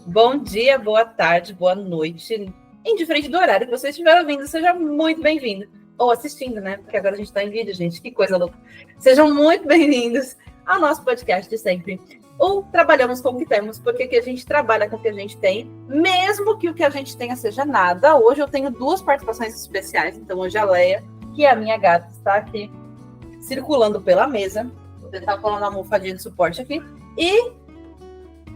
Bom dia, boa tarde, boa noite. Indiferente do horário que você estiver ouvindo, seja muito bem-vindo. Ou assistindo, né? Porque agora a gente está em vídeo, gente. Que coisa louca. Sejam muito bem-vindos ao nosso podcast de sempre. Ou trabalhamos com o que temos, porque aqui a gente trabalha com o que a gente tem, mesmo que o que a gente tenha seja nada. Hoje eu tenho duas participações especiais. Então, hoje a Leia, que é a minha gata, está aqui circulando pela mesa. Vou tentar colar uma almofadinha de suporte aqui. E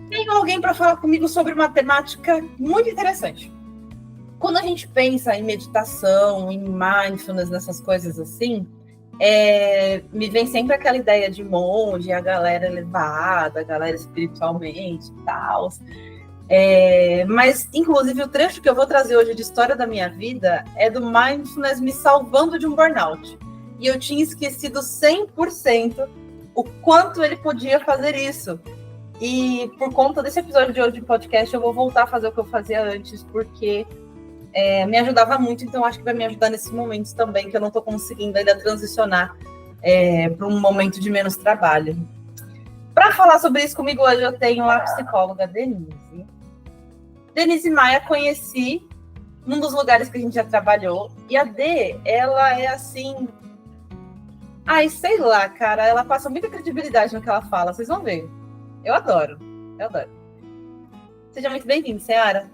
tenho alguém para falar comigo sobre uma temática muito interessante. Quando a gente pensa em meditação, em mindfulness, nessas coisas assim, me vem sempre aquela ideia de monge, a galera elevada, a galera espiritualmente e tal. Mas, inclusive, o trecho que eu vou trazer hoje de história da minha vida é do mindfulness me salvando de um burnout. E eu tinha esquecido 100% o quanto ele podia fazer isso. E por conta desse episódio de hoje de podcast, eu vou voltar a fazer o que eu fazia antes, porque me ajudava muito, então acho que vai me ajudar nesses momentos também, que eu não estou conseguindo ainda transicionar para um momento de menos trabalho. Para falar sobre isso comigo hoje, eu tenho a psicóloga Denise. Denise Maia conheci num dos lugares que a gente já trabalhou, e a D, ela é assim... Ai, sei lá, cara, ela passa muita credibilidade no que ela fala, vocês vão ver. Eu adoro. Seja muito bem-vinda, Seara.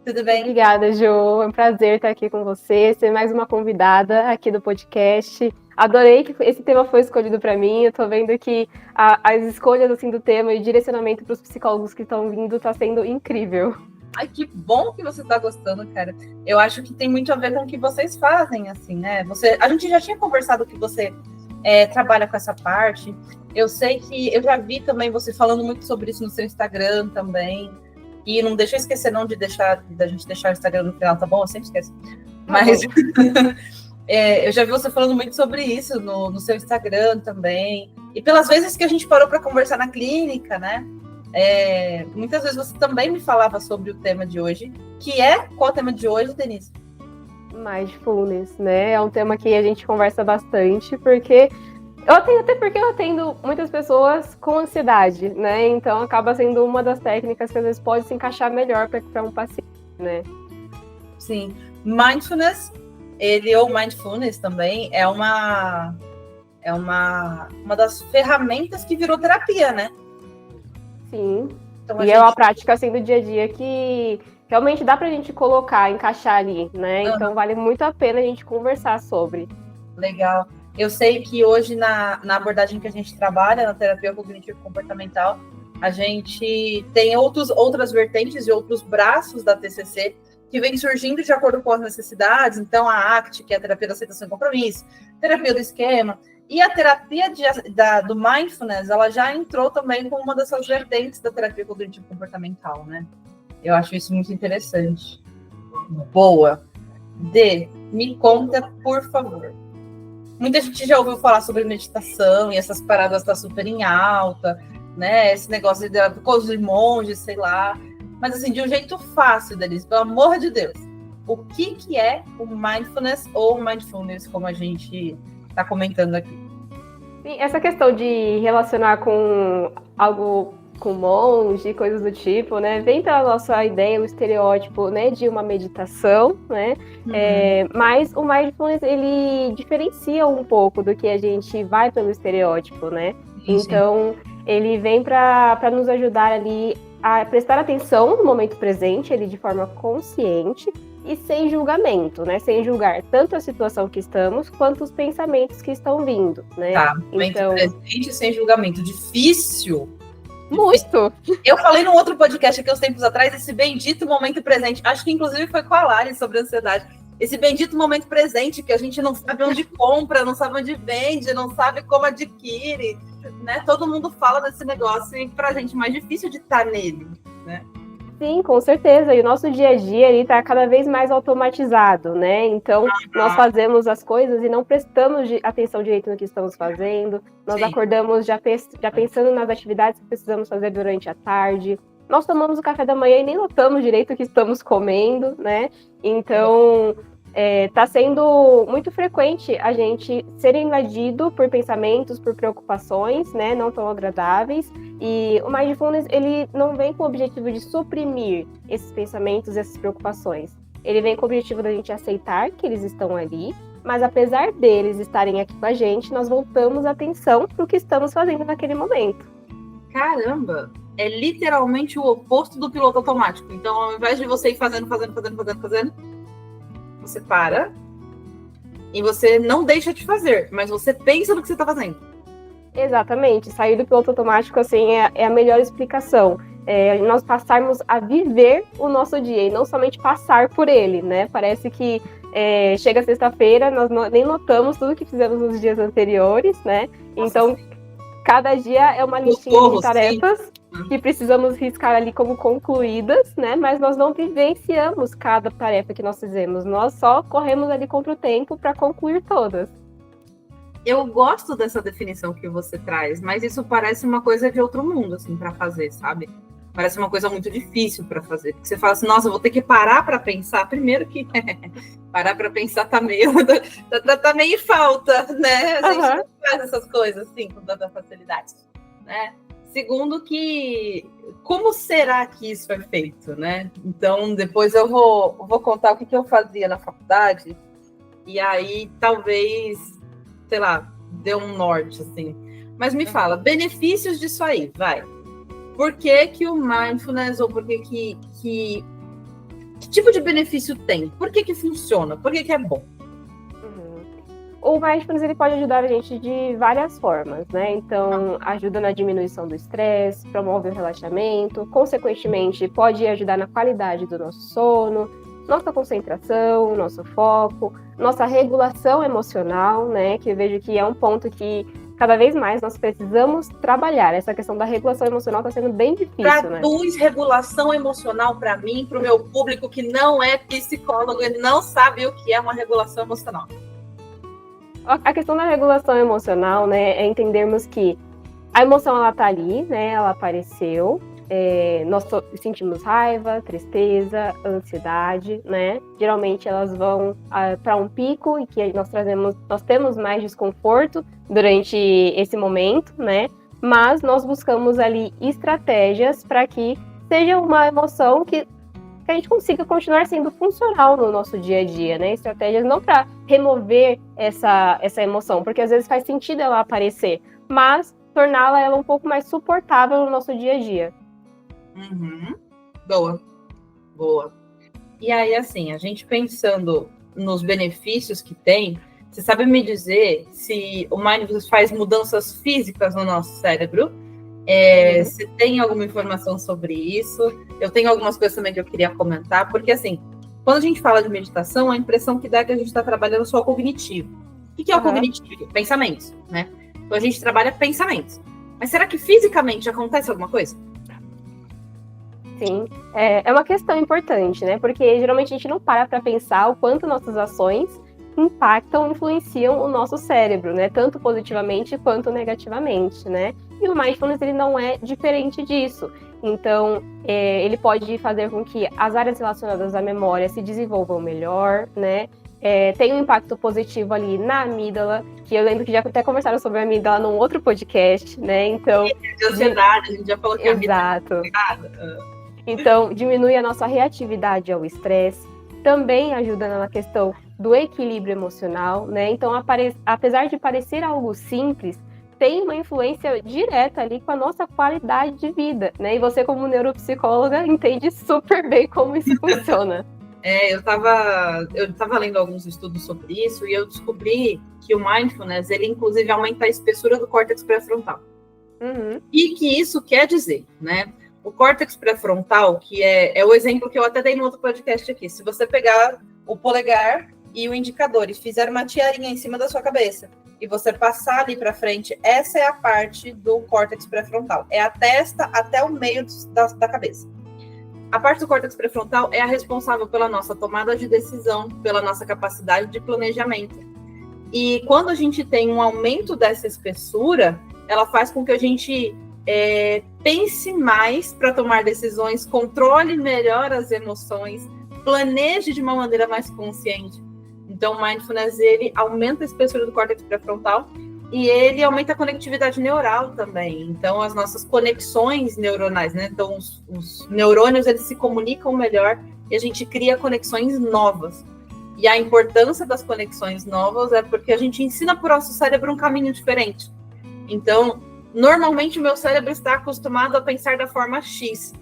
Tudo bem? Obrigada, Jo. É um prazer estar aqui com você, ser mais uma convidada aqui do podcast. Adorei que esse tema foi escolhido para mim. Eu tô vendo que as escolhas assim, do tema e direcionamento para os psicólogos que estão vindo está sendo incrível. Ai, que bom que você tá gostando, cara. Eu acho que tem muito a ver com o que vocês fazem, assim, né? A gente já tinha conversado que você trabalha com essa parte. Eu sei que eu já vi também você falando muito sobre isso no seu Instagram também. E não deixa eu esquecer não da gente deixar o Instagram no final, tá bom? Eu sempre esqueço. Mas eu já vi você falando muito sobre isso no seu Instagram também. E pelas vezes que a gente parou para conversar na clínica, né? Muitas vezes você também me falava sobre o tema de hoje, que é... Qual é o tema de hoje, Denise? Mindfulness, né? É um tema que a gente conversa bastante, porque eu atendo muitas pessoas com ansiedade, né? Então acaba sendo uma das técnicas que às vezes pode se encaixar melhor para um paciente, né? Sim. Mindfulness, ou mindfulness também, é uma das ferramentas que virou terapia, né? Sim. Então, é uma prática assim do dia a dia que realmente dá pra gente colocar, encaixar ali, né? Então vale muito a pena a gente conversar sobre. Legal. Eu sei que hoje, na abordagem que a gente trabalha, na terapia cognitivo-comportamental, a gente tem outras vertentes e outros braços da TCC que vem surgindo de acordo com as necessidades. Então, a ACT, que é a terapia da aceitação e compromisso, terapia do esquema, e a terapia do mindfulness, ela já entrou também com uma dessas vertentes da terapia cognitivo-comportamental, né? Eu acho isso muito interessante. Boa. D, me conta, por favor. Muita gente já ouviu falar sobre meditação e essas paradas estão super em alta, né? Esse negócio de coisa de monge, sei lá. Mas assim, de um jeito fácil, Denise, pelo amor de Deus. O que é o mindfulness ou mindfulness, como a gente está comentando aqui? Sim, essa questão de relacionar com algo com monge, coisas do tipo, né? Vem pela nossa ideia, o estereótipo, né, de uma meditação, né? Mas o mindfulness, ele diferencia um pouco do que a gente vai pelo estereótipo, né? Sim. Então, ele vem para nos ajudar ali a prestar atenção no momento presente, ele de forma consciente e sem julgamento, né? Sem julgar tanto a situação que estamos, quanto os pensamentos que estão vindo, né? Tá, momento presente sem julgamento. Difícil. Muito! Eu falei num outro podcast aqui uns tempos atrás, esse bendito momento presente. Acho que inclusive foi com a Lari sobre ansiedade. Esse bendito momento presente que a gente não sabe onde compra, não sabe onde vende, não sabe como adquire, né? Todo mundo fala desse negócio e pra gente é mais difícil de estar nele, né? Sim, com certeza. E o nosso dia a dia está cada vez mais automatizado, né? Então, nós fazemos as coisas e não prestamos atenção direito no que estamos fazendo. Nós acordamos já pensando nas atividades que precisamos fazer durante a tarde. Nós tomamos o café da manhã e nem notamos direito o que estamos comendo, né? Então, Está sendo muito frequente a gente ser invadido por pensamentos, por preocupações, né, não tão agradáveis, e o Mindfulness, ele não vem com o objetivo de suprimir esses pensamentos, essas preocupações. Ele vem com o objetivo da gente aceitar que eles estão ali, mas apesar deles estarem aqui com a gente, nós voltamos a atenção para o que estamos fazendo naquele momento. Caramba! É literalmente o oposto do piloto automático. Então, ao invés de você ir fazendo, você para e você não deixa de fazer, mas você pensa no que você está fazendo. Exatamente. Sair do piloto automático, assim, é a melhor explicação. Nós passarmos a viver o nosso dia e não somente passar por ele, né? Parece que chega sexta-feira, nós nem notamos tudo que fizemos nos dias anteriores, né? Nossa, então, sim. Cada dia é uma listinha de tarefas que precisamos riscar ali como concluídas, né? Mas nós não vivenciamos cada tarefa que nós fizemos. Nós só corremos ali contra o tempo para concluir todas. Eu gosto dessa definição que você traz, mas isso parece uma coisa de outro mundo, assim, para fazer, sabe? Parece uma coisa muito difícil para fazer. Porque você fala assim, nossa, eu vou ter que parar para pensar. Primeiro que parar para pensar tá meio em falta, né? A gente não faz essas coisas assim com tanta facilidade, né? Segundo que, como será que isso é feito, né? Então, depois eu vou contar o que eu fazia na faculdade, e aí talvez, sei lá, dê um norte, assim. Mas me fala, benefícios disso aí, vai. Por que o mindfulness, ou por que tipo de benefício tem? Por que funciona? Por que é bom? O mindfulness, ele pode ajudar a gente de várias formas, né? Então, ajuda na diminuição do estresse, promove o relaxamento, consequentemente, pode ajudar na qualidade do nosso sono, nossa concentração, nosso foco, nossa regulação emocional, né? Que eu vejo que é um ponto que cada vez mais nós precisamos trabalhar. Essa questão da regulação emocional está sendo bem difícil, né? Traduz regulação emocional para mim, para o meu público que não é psicólogo e não sabe o que é uma regulação emocional. A questão da regulação emocional, né, é entendermos que a emoção, ela tá ali, né, ela apareceu, nós sentimos raiva, tristeza, ansiedade, né, geralmente elas vão para um pico e que nós temos mais desconforto durante esse momento, né, mas nós buscamos ali estratégias para que seja uma emoção que a gente consiga continuar sendo funcional no nosso dia a dia, né? Estratégias não para remover essa emoção, porque às vezes faz sentido ela aparecer, mas torná-la ela um pouco mais suportável no nosso dia a dia. Boa. E aí, assim, a gente pensando nos benefícios que tem, você sabe me dizer se o mindfulness faz mudanças físicas no nosso cérebro? Você tem alguma informação sobre isso? Eu tenho algumas coisas também que eu queria comentar, porque assim, quando a gente fala de meditação, a impressão que dá é que a gente está trabalhando só o cognitivo. O que é o cognitivo? Pensamentos, né? Então a gente trabalha pensamentos. Mas será que fisicamente acontece alguma coisa? Sim, é uma questão importante, né? Porque geralmente a gente não para pensar o quanto nossas ações impactam, influenciam o nosso cérebro, né? Tanto positivamente quanto negativamente, né? E o mindfulness, ele não é diferente disso. Então, ele pode fazer com que as áreas relacionadas à memória se desenvolvam melhor, né? Tem um impacto positivo ali na amígdala, que eu lembro que já até conversaram sobre a amígdala num outro podcast, né? Então, de ansiedade, a gente já falou que a amígdala exato. Então, diminui a nossa reatividade ao estresse, também ajuda na questão do equilíbrio emocional, né? Então, apesar de parecer algo simples, tem uma influência direta ali com a nossa qualidade de vida, né? E você, como neuropsicóloga, entende super bem como isso funciona. Eu tava lendo alguns estudos sobre isso e eu descobri que o mindfulness, ele inclusive aumenta a espessura do córtex pré-frontal. E que isso quer dizer, né? O córtex pré-frontal, que é o exemplo que eu até dei no outro podcast aqui. Se você pegar o polegar e o indicador e fizer uma tiarinha em cima da sua cabeça e você passar ali para frente, essa é a parte do córtex pré-frontal. É a testa até o meio da cabeça. A parte do córtex pré-frontal é a responsável pela nossa tomada de decisão, pela nossa capacidade de planejamento. E quando a gente tem um aumento dessa espessura, ela faz com que a gente pense mais para tomar decisões, controle melhor as emoções, planeje de uma maneira mais consciente. Então, o mindfulness, ele aumenta a espessura do córtex pré-frontal e ele aumenta a conectividade neural também. Então, as nossas conexões neuronais, né? Então, os neurônios, eles se comunicam melhor e a gente cria conexões novas. E a importância das conexões novas é porque a gente ensina para o nosso cérebro um caminho diferente. Então, normalmente, o meu cérebro está acostumado a pensar da forma X.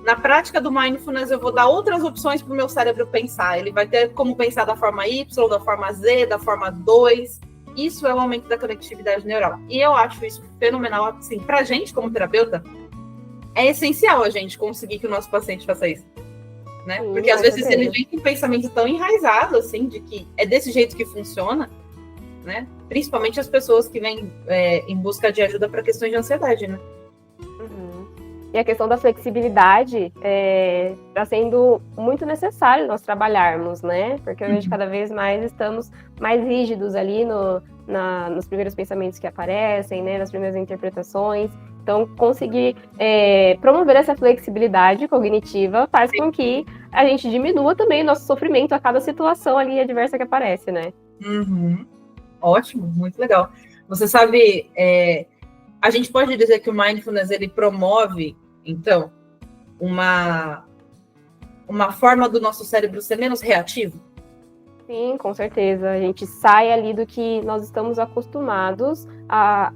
Na prática do mindfulness, eu vou dar outras opções para o meu cérebro pensar. Ele vai ter como pensar da forma Y, da forma Z, da forma 2. Isso é o aumento da conectividade neural. E eu acho isso fenomenal. Assim, para a gente, como terapeuta, é essencial a gente conseguir que o nosso paciente faça isso. Né? Porque às vezes ele vem com um pensamento tão enraizado, assim, de que é desse jeito que funciona, né? Principalmente as pessoas que vêm em busca de ajuda para questões de ansiedade, né? E a questão da flexibilidade está sendo muito necessário nós trabalharmos, né? Porque hoje cada vez mais estamos mais rígidos ali nos primeiros pensamentos que aparecem, né? Nas primeiras interpretações. Então, conseguir promover essa flexibilidade cognitiva faz com que a gente diminua também o nosso sofrimento a cada situação ali adversa que aparece, né? Ótimo, muito legal. Você sabe, a gente pode dizer que o mindfulness, ele promove, então, uma forma do nosso cérebro ser menos reativo? Sim, com certeza. A gente sai ali do que nós estamos acostumados a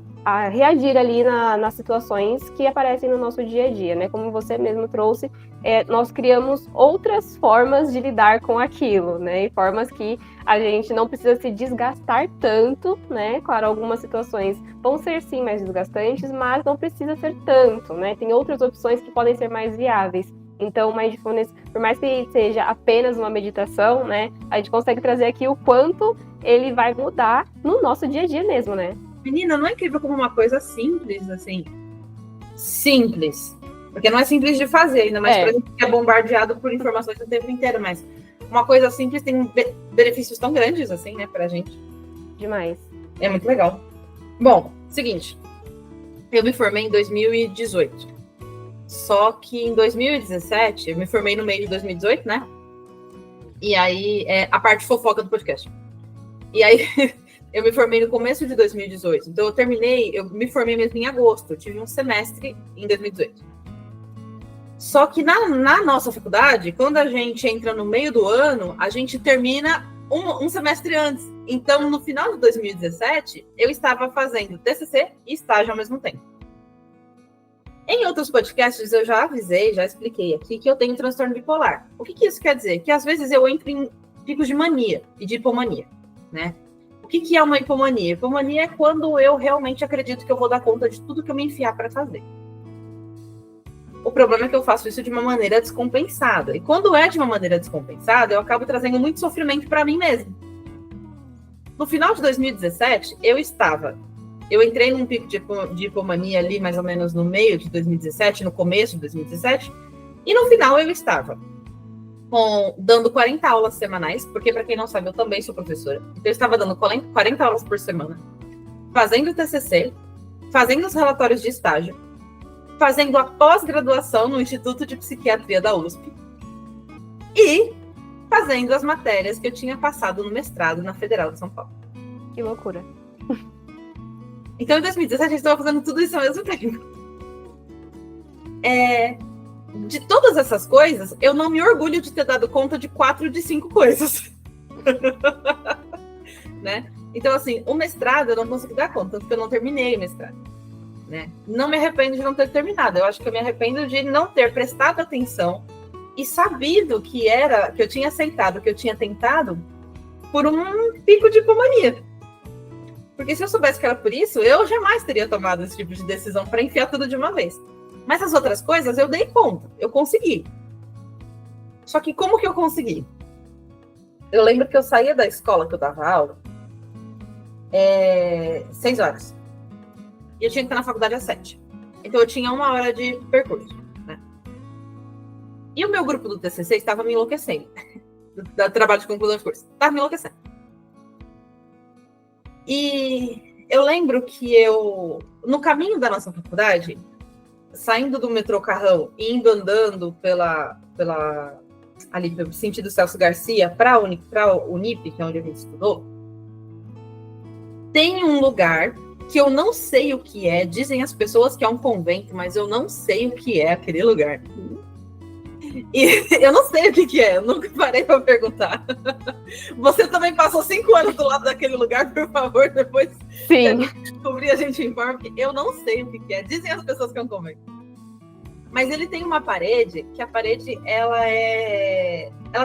reagir ali nas situações que aparecem no nosso dia a dia, né? Como você mesmo trouxe, nós criamos outras formas de lidar com aquilo, né? E formas que a gente não precisa se desgastar tanto, né? Claro, algumas situações vão ser sim mais desgastantes, mas não precisa ser tanto, né? Tem outras opções que podem ser mais viáveis. Então, o mindfulness, por mais que seja apenas uma meditação, né? A gente consegue trazer aqui o quanto ele vai mudar no nosso dia a dia mesmo, né? Menina, não é incrível como uma coisa simples, assim? Simples. Porque não é simples de fazer, ainda mais pra gente que é bombardeado por informações o tempo inteiro, mas uma coisa simples tem benefícios tão grandes, assim, né, pra gente. Demais. É muito legal. Bom, seguinte. Eu me formei em 2018. Só que em 2017, eu me formei no meio de 2018, né? E aí, a parte fofoca do podcast. E aí... Eu me formei no começo de 2018. Então, eu me formei mesmo em agosto. Eu tive um semestre em 2018. Só que na nossa faculdade, quando a gente entra no meio do ano, a gente termina um semestre antes. Então, no final de 2017, eu estava fazendo TCC e estágio ao mesmo tempo. Em outros podcasts, eu já avisei, já expliquei aqui que eu tenho transtorno bipolar. O que isso quer dizer? Que às vezes eu entro em picos de mania e de hipomania, né? O que é uma hipomania? Hipomania é quando eu realmente acredito que eu vou dar conta de tudo que eu me enfiar para fazer. O problema é que eu faço isso de uma maneira descompensada. E quando é de uma maneira descompensada, eu acabo trazendo muito sofrimento para mim mesmo. No final de 2017, eu entrei num pico de hipomania ali, mais ou menos no meio de 2017, no começo de 2017, e no final eu estava dando 40 aulas semanais, porque, para quem não sabe, eu também sou professora. Então, eu estava dando 40 aulas por semana, fazendo o TCC, fazendo os relatórios de estágio, fazendo a pós-graduação no Instituto de Psiquiatria da USP e fazendo as matérias que eu tinha passado no mestrado na Federal de São Paulo. Que loucura. Então, em 2017, a gente estava fazendo tudo isso ao mesmo tempo. De todas essas coisas, eu não me orgulho de ter dado conta de 4 de 5 coisas. Né? Então, assim, o mestrado eu não consegui dar conta, tanto que eu não terminei o mestrado. Né? Não me arrependo de não ter terminado. Eu acho que eu me arrependo de não ter prestado atenção e sabido que eu tinha aceitado, que eu tinha tentado por um pico de hipomania. Porque se eu soubesse que era por isso, eu jamais teria tomado esse tipo de decisão para enfiar tudo de uma vez. Mas as outras coisas eu dei conta, eu consegui. Só que como que eu consegui? Eu lembro que eu saía da escola que eu dava aula 6 horas. E eu tinha que estar na faculdade às 7. Então eu tinha 1 hora de percurso. Né? E o meu grupo do TCC estava me enlouquecendo. Do trabalho de conclusão de curso. Estava me enlouquecendo. E eu lembro que no caminho da nossa faculdade, saindo do metrô Carrão e indo andando pela ali no sentido Celso Garcia, para o Unip, que é onde a gente estudou, tem um lugar que eu não sei o que é. Dizem as pessoas que é um convento, mas eu não sei o que é aquele lugar. E eu não sei o que é, eu nunca parei para perguntar. Você também passou 5 anos do lado daquele lugar, por favor, depois Sim. descobrir, a gente informa, porque eu não sei o que é. Dizem as pessoas que é um convento. Mas ele tem uma parede, que a parede ela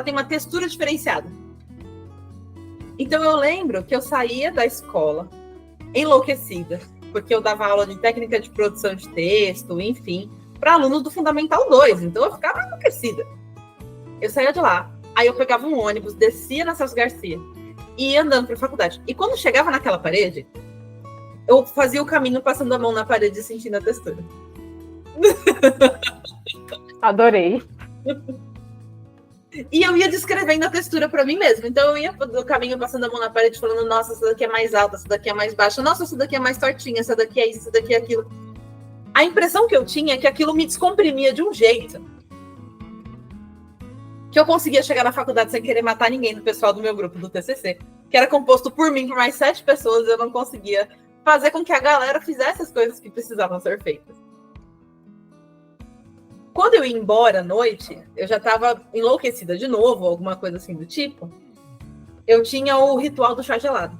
tem uma textura diferenciada. Então eu lembro que eu saía da escola enlouquecida, porque eu dava aula de técnica de produção de texto, enfim, para alunos do Fundamental 2, então eu ficava enlouquecida. Eu saía de lá, aí eu pegava um ônibus, descia na Celso Garcia e ia andando para a faculdade. E quando chegava naquela parede, eu fazia o caminho passando a mão na parede e sentindo a textura. Adorei. E eu ia descrevendo a textura para mim mesma. Então eu ia do caminho passando a mão na parede falando, nossa, essa daqui é mais alta, essa daqui é mais baixa, nossa, essa daqui é mais tortinha, essa daqui é isso, essa daqui é aquilo. A impressão que eu tinha é que aquilo me descomprimia de um jeito que eu conseguia chegar na faculdade sem querer matar ninguém do pessoal do meu grupo do TCC, que era composto por mim, por mais 7 pessoas. Eu não conseguia fazer com que a galera fizesse as coisas que precisavam ser feitas. Quando eu ia embora à noite, eu já estava enlouquecida de novo, alguma coisa assim do tipo. Eu tinha o ritual do chá gelado.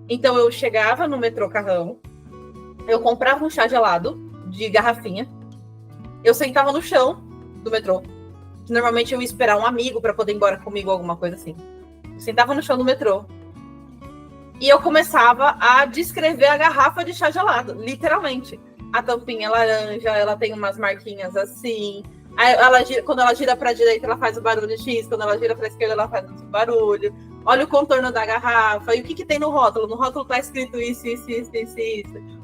Então eu chegava no metrô Carrão, eu comprava um chá gelado de garrafinha, eu sentava no chão do metrô, que normalmente eu ia esperar um amigo para poder ir embora comigo, alguma coisa assim. Eu sentava no chão do metrô e eu começava a descrever a garrafa de chá gelado, literalmente. A tampinha é laranja, ela tem umas marquinhas assim. Quando ela gira para a direita, ela faz o barulho X. Quando ela gira para a esquerda, ela faz o barulho. Olha o contorno da garrafa. E o que tem no rótulo? No rótulo tá escrito isso.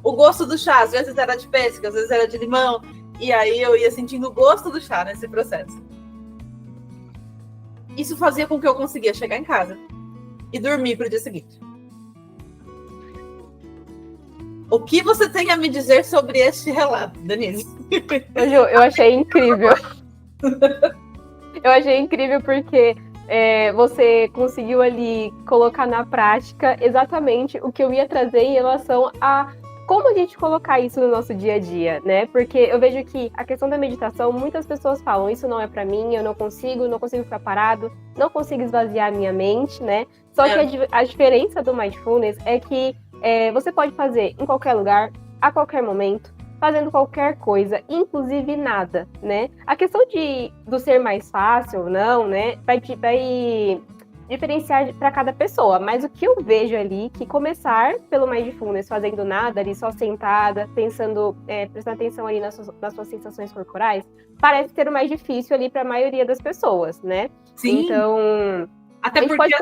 O gosto do chá, às vezes era de pêssego, às vezes era de limão. E aí eu ia sentindo o gosto do chá nesse processo. Isso fazia com que eu conseguia chegar em casa e dormir pro dia seguinte. O que você tem a me dizer sobre este relato, Denise? Eu achei incrível. Eu achei incrível porque você conseguiu ali colocar na prática exatamente o que eu ia trazer em relação a como a gente colocar isso no nosso dia a dia, né? Porque eu vejo que a questão da meditação, muitas pessoas falam, isso não é para mim, eu não consigo ficar parado, não consigo esvaziar a minha mente, né? Só que a diferença do Mindfulness é que você pode fazer em qualquer lugar, a qualquer momento, fazendo qualquer coisa, inclusive nada, né? A questão do ser mais fácil ou não, né, vai diferenciar para cada pessoa, mas o que eu vejo ali, que começar pelo Mindfulness, fazendo nada ali, só sentada, pensando, prestando atenção ali nas suas sensações corporais, parece ser o mais difícil ali para a maioria das pessoas, né? Sim. Então... Até porque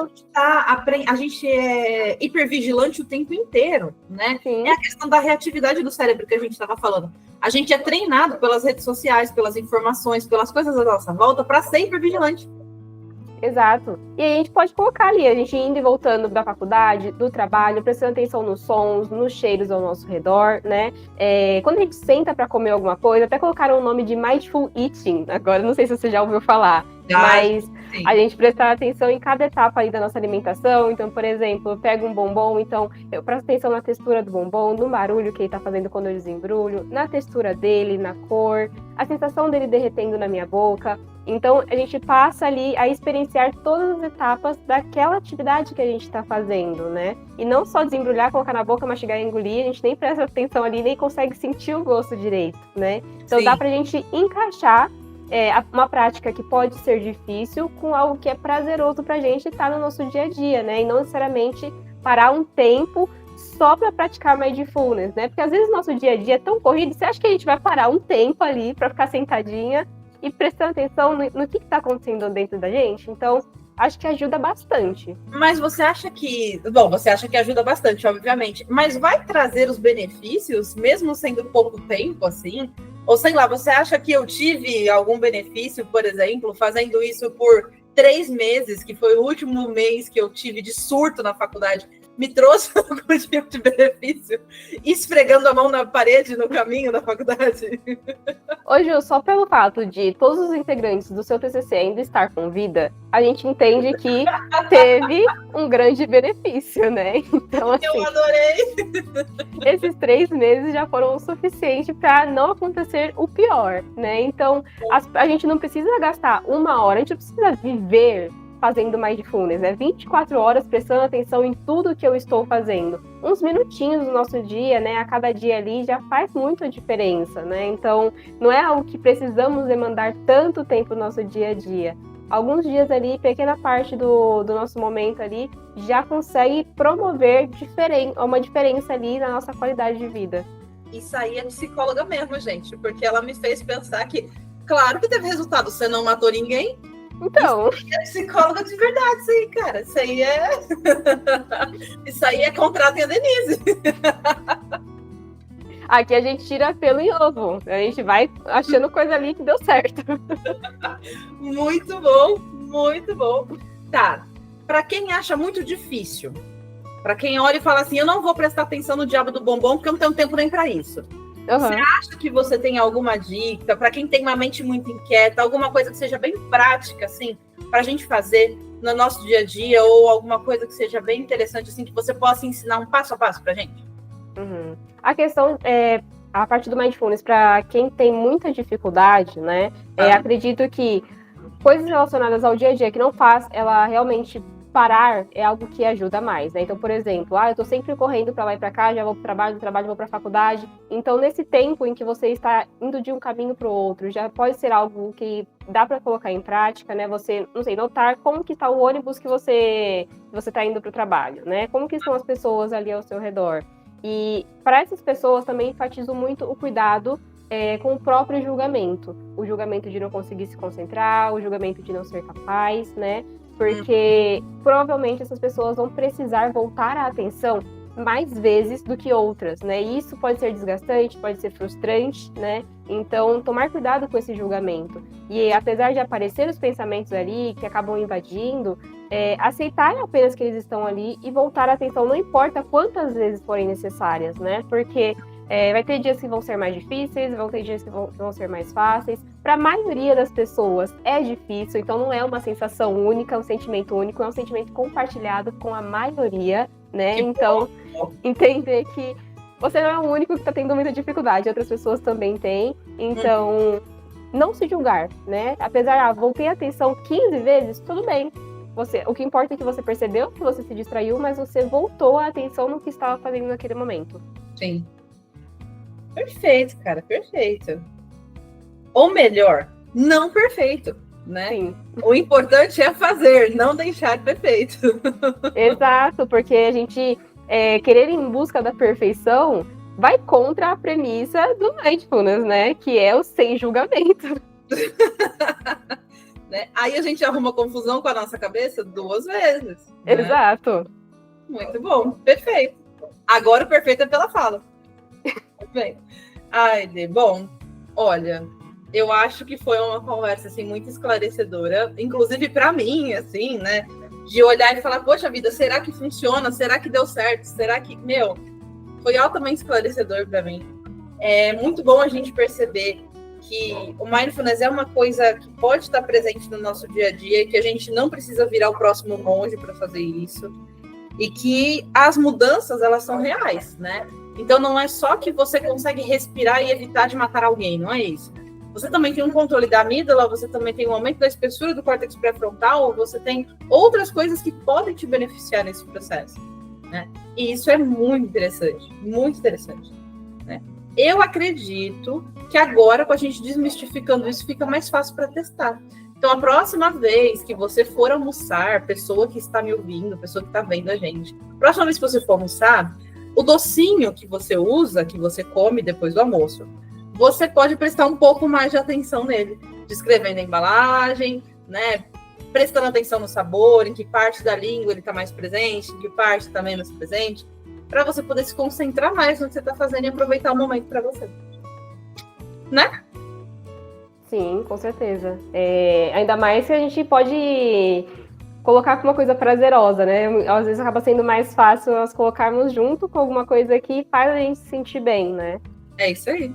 a gente é hipervigilante o tempo inteiro, né? Sim. É a questão da reatividade do cérebro que a gente estava falando. A gente é treinado pelas redes sociais, pelas informações, pelas coisas à nossa volta para ser hipervigilante. Exato. E aí a gente pode colocar ali, a gente indo e voltando da faculdade, do trabalho, prestando atenção nos sons, nos cheiros ao nosso redor, né? Quando a gente senta para comer alguma coisa, até colocaram o nome de Mindful Eating. Agora, não sei se você já ouviu falar. Mas sim, a gente prestar atenção em cada etapa aí da nossa alimentação. Então, por exemplo, eu pego um bombom, então eu presto atenção na textura do bombom, no barulho que ele tá fazendo quando eu desembrulho, na textura dele, na cor, a sensação dele derretendo na minha boca. Então, a gente passa ali a experienciar todas as etapas daquela atividade que a gente está fazendo, né? E não só desembrulhar, colocar na boca, mastigar e engolir, a gente nem presta atenção ali, nem consegue sentir o gosto direito, né? Então, sim, dá pra gente encaixar uma prática que pode ser difícil com algo que é prazeroso pra gente estar no nosso dia a dia, né? E não necessariamente parar um tempo só para praticar Mindfulness, né? Porque às vezes o nosso dia a dia é tão corrido, você acha que a gente vai parar um tempo ali para ficar sentadinha e prestando atenção no que está acontecendo dentro da gente? Então, acho que ajuda bastante. Mas você acha que... Bom, você acha que ajuda bastante, obviamente. Mas vai trazer os benefícios, mesmo sendo pouco tempo, assim? Ou sei lá, você acha que eu tive algum benefício, por exemplo, fazendo isso por 3 meses, que foi o último mês que eu tive de surto na faculdade, me trouxe algum tipo de benefício, esfregando a mão na parede no caminho da faculdade? Ô, Ju, só pelo fato de todos os integrantes do seu TCC ainda estar com vida, a gente entende que teve um grande benefício, né? Então, assim, eu adorei! Esses 3 meses já foram o suficiente para não acontecer o pior, né? Então, a gente não precisa gastar 1 hora, a gente não precisa viver fazendo mindfulness, né? 24 horas prestando atenção em tudo que eu estou fazendo. Uns minutinhos do nosso dia, né? A cada dia ali já faz muita diferença, né? Então, não é algo que precisamos demandar tanto tempo no nosso dia a dia. Alguns dias ali, pequena parte do nosso momento ali, já consegue promover uma diferença ali na nossa qualidade de vida. Isso aí é psicóloga mesmo, gente, porque ela me fez pensar que, claro que teve resultado, você não matou ninguém. Então. Isso aí é psicóloga de verdade, isso aí, cara. Isso aí é. Isso aí é contratem a Denise. Aqui a gente tira pelo em ovo. A gente vai achando coisa ali que deu certo. Muito bom, muito bom. Tá. Para quem acha muito difícil, para quem olha e fala assim, eu não vou prestar atenção no diabo do bombom porque eu não tenho tempo nem para isso. Você acha que você tem alguma dica para quem tem uma mente muito inquieta, alguma coisa que seja bem prática, assim, para a gente fazer no nosso dia a dia, ou alguma coisa que seja bem interessante, assim, que você possa ensinar um passo a passo para a gente? A questão é a parte do mindfulness para quem tem muita dificuldade, né? Acredito que coisas relacionadas ao dia a dia que não faz, ela realmente parar é algo que ajuda mais, né? Então, por exemplo, eu tô sempre correndo para lá e para cá, já vou pro trabalho, do trabalho vou para a faculdade. Então, nesse tempo em que você está indo de um caminho para o outro, já pode ser algo que dá para colocar em prática, né? Você, não sei, notar como que está o ônibus que você está indo para o trabalho, né? Como que estão as pessoas ali ao seu redor. E para essas pessoas também enfatizo muito o cuidado com o próprio julgamento. O julgamento de não conseguir se concentrar, o julgamento de não ser capaz, né? Porque provavelmente essas pessoas vão precisar voltar a atenção mais vezes do que outras, né? E isso pode ser desgastante, pode ser frustrante, né? Então, tomar cuidado com esse julgamento. E apesar de aparecer os pensamentos ali que acabam invadindo, aceitar apenas que eles estão ali e voltar a atenção, não importa quantas vezes forem necessárias, né? Porque vai ter dias que vão ser mais difíceis, vão ter dias que vão ser mais fáceis. Para a maioria das pessoas é difícil, então não é uma sensação única, um sentimento único, é um sentimento compartilhado com a maioria, né? Então, entender que você não é o único que está tendo muita dificuldade, outras pessoas também têm. Então, não se julgar, né? Apesar, voltei a atenção 15 vezes, tudo bem. O que importa é que você percebeu que você se distraiu, mas você voltou a atenção no que estava fazendo naquele momento. Sim. Perfeito, cara, perfeito. Ou melhor, não perfeito, né? Sim. O importante é fazer, não deixar perfeito. Exato, porque a gente querer ir em busca da perfeição vai contra a premissa do mindfulness, né? Que é o sem julgamento. Né? Aí a gente arruma confusão com a nossa cabeça 2 vezes. Né? Exato. Muito bom, perfeito. Agora o perfeito é pela fala. Bem, bom, olha, eu acho que foi uma conversa assim muito esclarecedora, inclusive para mim, assim, né, de olhar e falar, poxa vida, será que funciona? Será que deu certo? Será que, foi altamente esclarecedor para mim. É muito bom a gente perceber que o mindfulness é uma coisa que pode estar presente no nosso dia a dia e que a gente não precisa virar o próximo monge para fazer isso. E que as mudanças, elas são reais, né? Então, não é só que você consegue respirar e evitar de matar alguém, não é isso. Você também tem um controle da amígdala, você também tem um aumento da espessura do córtex pré-frontal, você tem outras coisas que podem te beneficiar nesse processo, né? E isso é muito interessante, né? Eu acredito que agora, com a gente desmistificando isso, fica mais fácil para testar. Então, a próxima vez que você for almoçar, pessoa que está me ouvindo, pessoa que está vendo a gente, próxima vez que você for almoçar, o docinho que você usa, que você come depois do almoço, você pode prestar um pouco mais de atenção nele, descrevendo a embalagem, né? Prestando atenção no sabor, em que parte da língua ele está mais presente, em que parte está menos presente, para você poder se concentrar mais no que você está fazendo e aproveitar o momento para você. Né? Sim, com certeza. Ainda mais que a gente pode colocar com uma coisa prazerosa, né? Às vezes acaba sendo mais fácil nós colocarmos junto com alguma coisa que faz a gente se sentir bem, né? É isso aí.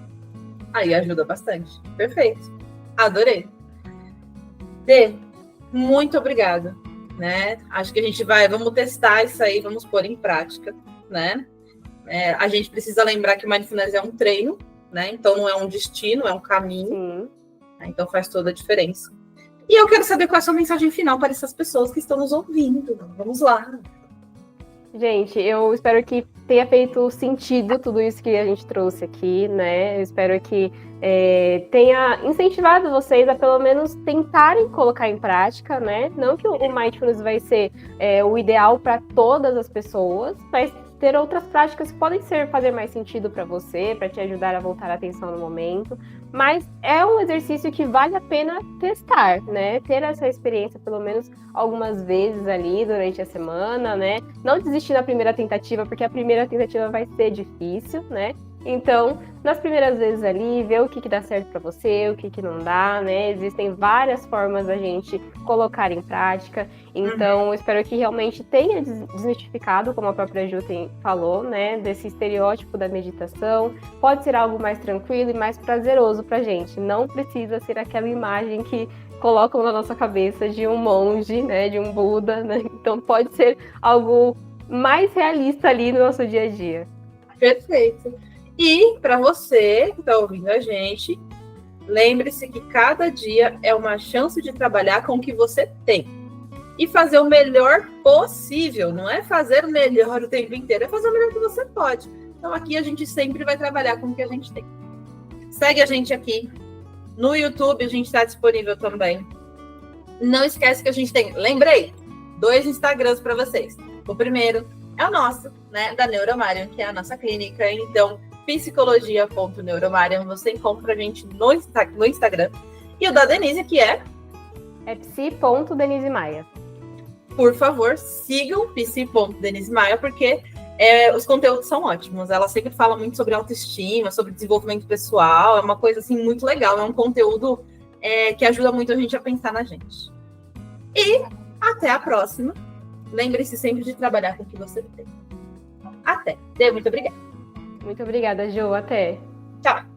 Aí ajuda bastante. Perfeito. Adorei. Dê, muito obrigada, né? Acho que a gente vamos testar isso aí, vamos pôr em prática, né? A gente precisa lembrar que Mindfulness é um treino, né? Então não é um destino, é um caminho. Sim. Então faz toda a diferença. E eu quero saber qual é a sua mensagem final para essas pessoas que estão nos ouvindo. Vamos lá. Gente, eu espero que tenha feito sentido tudo isso que a gente trouxe aqui, né? Eu espero que tenha incentivado vocês a pelo menos tentarem colocar em prática, né? Não que o Mindfulness vai ser o ideal para todas as pessoas, mas ter outras práticas que podem fazer mais sentido para você, para te ajudar a voltar a atenção no momento. Mas é um exercício que vale a pena testar, né? Ter essa experiência pelo menos algumas vezes ali durante a semana, né? Não desistir na primeira tentativa, porque a primeira tentativa vai ser difícil, né? Então, nas primeiras vezes ali, ver o que dá certo para você, o que não dá, né? Existem várias formas da gente colocar em prática. Então, eu espero que realmente tenha desmistificado, como a própria Ju falou, né? Desse estereótipo da meditação. Pode ser algo mais tranquilo e mais prazeroso pra gente. Não precisa ser aquela imagem que colocam na nossa cabeça de um monge, né? De um Buda, né? Então, pode ser algo mais realista ali no nosso dia a dia. Perfeito. E para você que está ouvindo a gente, lembre-se que cada dia é uma chance de trabalhar com o que você tem. E fazer o melhor possível. Não é fazer o melhor o tempo inteiro, é fazer o melhor que você pode. Então aqui a gente sempre vai trabalhar com o que a gente tem. Segue a gente aqui. No YouTube a gente está disponível também. Não esquece que a gente tem, lembrei, 2 Instagrams para vocês. O primeiro é o nosso, né, da Neuromarion, que é a nossa clínica. Então, psicologia.neuromarion, você encontra a gente no Instagram. E o da Denise, que é psi.denisemaia. Por favor, sigam psi.denisemaia, porque os conteúdos são ótimos. Ela sempre fala muito sobre autoestima, sobre desenvolvimento pessoal. É uma coisa assim muito legal. É um conteúdo que ajuda muito a gente a pensar na gente. E até a próxima. Lembre-se sempre de trabalhar com o que você tem. Até. Dê, muito obrigada. Muito obrigada, Jo. Até. Tchau.